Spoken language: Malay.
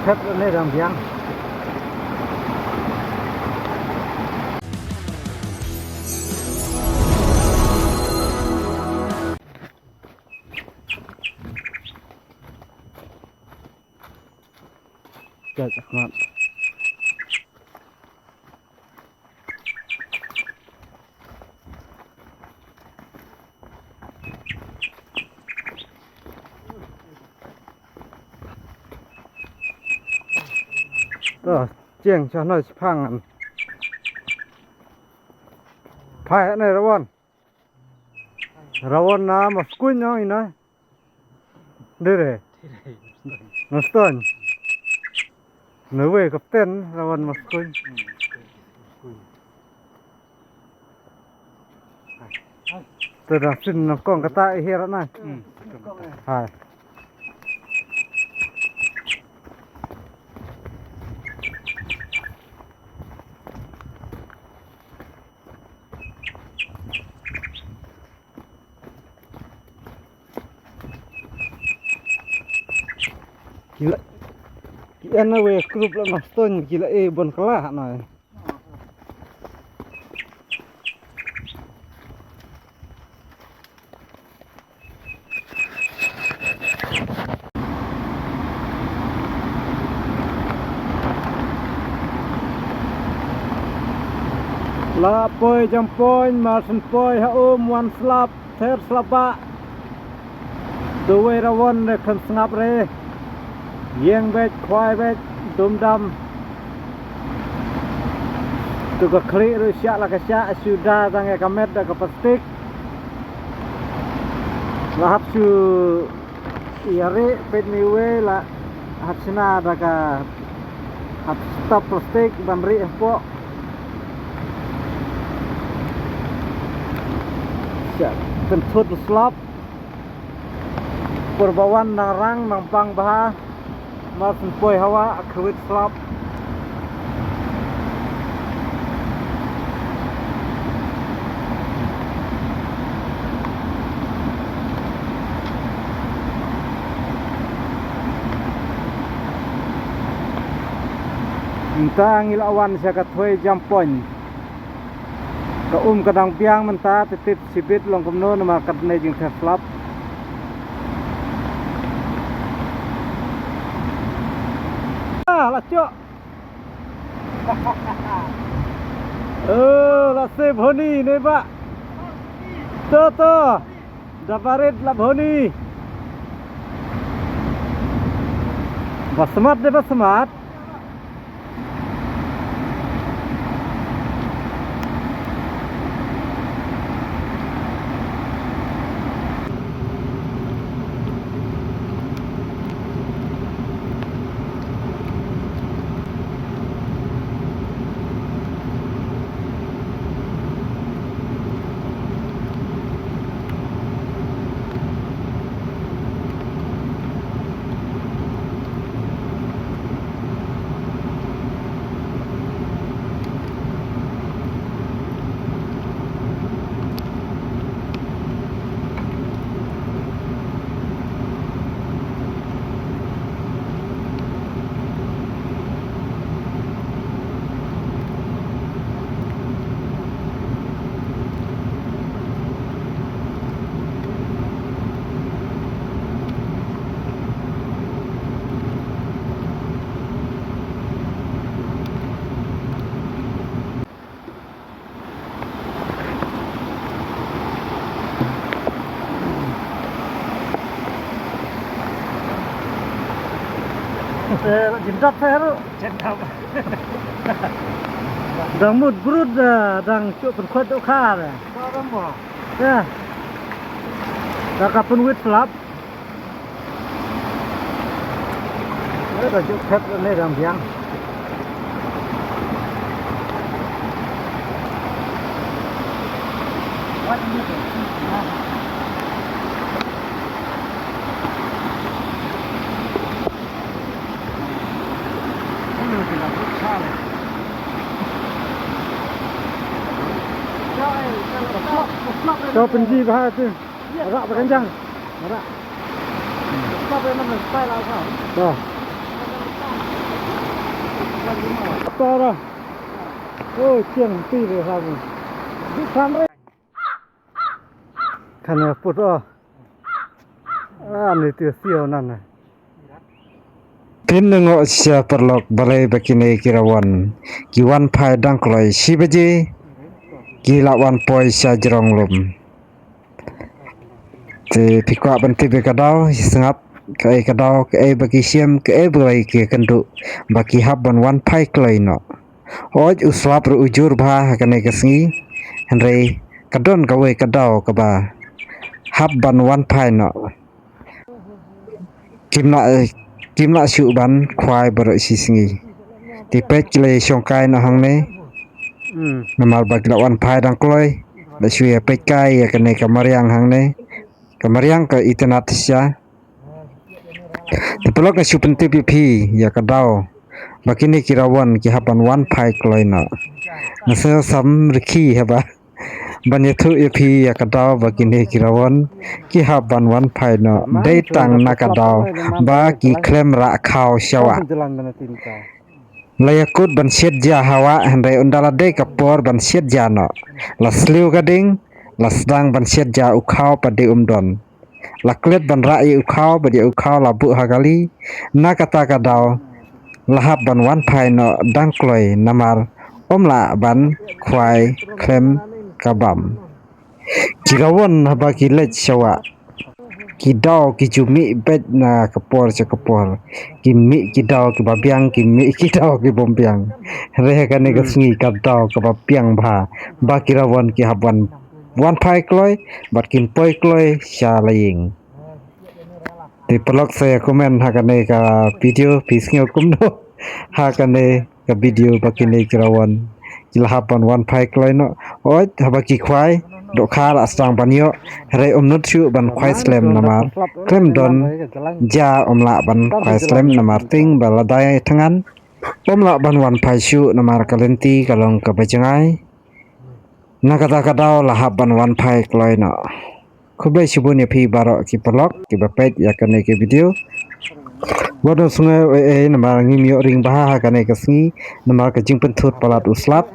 khách ở đây làm giang trời các bạn đó chiêng cho nó phăng ăn phải này rawon na mà squid nó ini đây đây nó stone nó về kapten rawon mà squid từ đó xin nó con cái tai here này hai gila kian na we grup lang ng stone gila bon kala na la poi jam poi marsen poi ha one slap third slap ba the way rawon de kan snap re giang bed khoai bed dum dam tu ka kli ru sya la ka sya sudah tange kamet da ka plastik lahap su iare pet miwe la hatsina da ka hat stop plastik bamri po sya kentut slap perbawan narang nampang bah Marsen poi hawa akwit slap entah ngilawan siya kathoy jampon ka kadang piang menta titip sibit long kumno na makadne jing slap lah cok lah se bhoni ne pak to daparit lah bhoni basmat de basmat jendak saya lu jendak dang mut brut dang cuk penkhot tu kha ya dah kapun wit slap dah cuk khat ni dang biang what you cho penji bah tu rak berkencang rak stop memang style apa dah Tara. Oh, chiang pi rồi sao vậy? Đi sang đấy. Khăn phút rồi. Này tiêu siêu nè này. Pinungo siya perlok balai bakine kirawan. Kiwan pai dangkloi sibaji. Kilawan poi siya jerong lum. Te pikwa banti bekadau sengap kai kadau kai bagi siam kai balai ke kendu baki habban wan pai kloi no. Oj uslap ru ujur bah kane kesngi. Henry kadon gawe kadau kaba. Habban wan pai no. Kimna syu ban khwai bar sisingi tipek le songkai na hangne namal bagla wan phai dang kloi da syu ya pekai ya kane kamariang hangne kamariang ka itenat sya tepelok na syu penti pi ya kadau bakini kirawan ki haban wan phai kloi na nasa sam rikhi haba banyethu epi ya kadau bakini kirawan ki haban wan phai no dei tang na kadau ba ki klem ra khau syawa layakut ban siat ja hawa handai undala de kapor ban siat ja no lasliu gading lasdang ban siat ja ukhau pade umdon laklet ban ra ye ukhau bade ukhau labu hagali na kata kadau lahap ban wan phai no dangkloi namar omla ban khwai klem kabam kirawan haba kilet syawa kidau kijumi bet na kapor cha kapor kimi kidau ki babiang kimi kidau ki bombiang reh kane kasngi kadau ka babiang bha ba kirawan ki haban wan phai kloi bat kin poi kloi sha laying ti pelok saya komen hakane ka video pisngio kumno hakane ka video bakine kirawan kilahapan wan phai kloi no oj haba ki khwai do khar astang banyo re umnut chu ban khwai slem namar klem don ja omla ban khwai slem namar ting baladai thangan omla ban wan phai chu namar kalenti kalong ka bajangai nakata kadau lahap ban wan phai kloi no khubai subune phi baro ki pelok ki bapet yakane ke video bodo sungai namar ngimyo ring baha kane kasngi namar ka jingpen thut palat uslap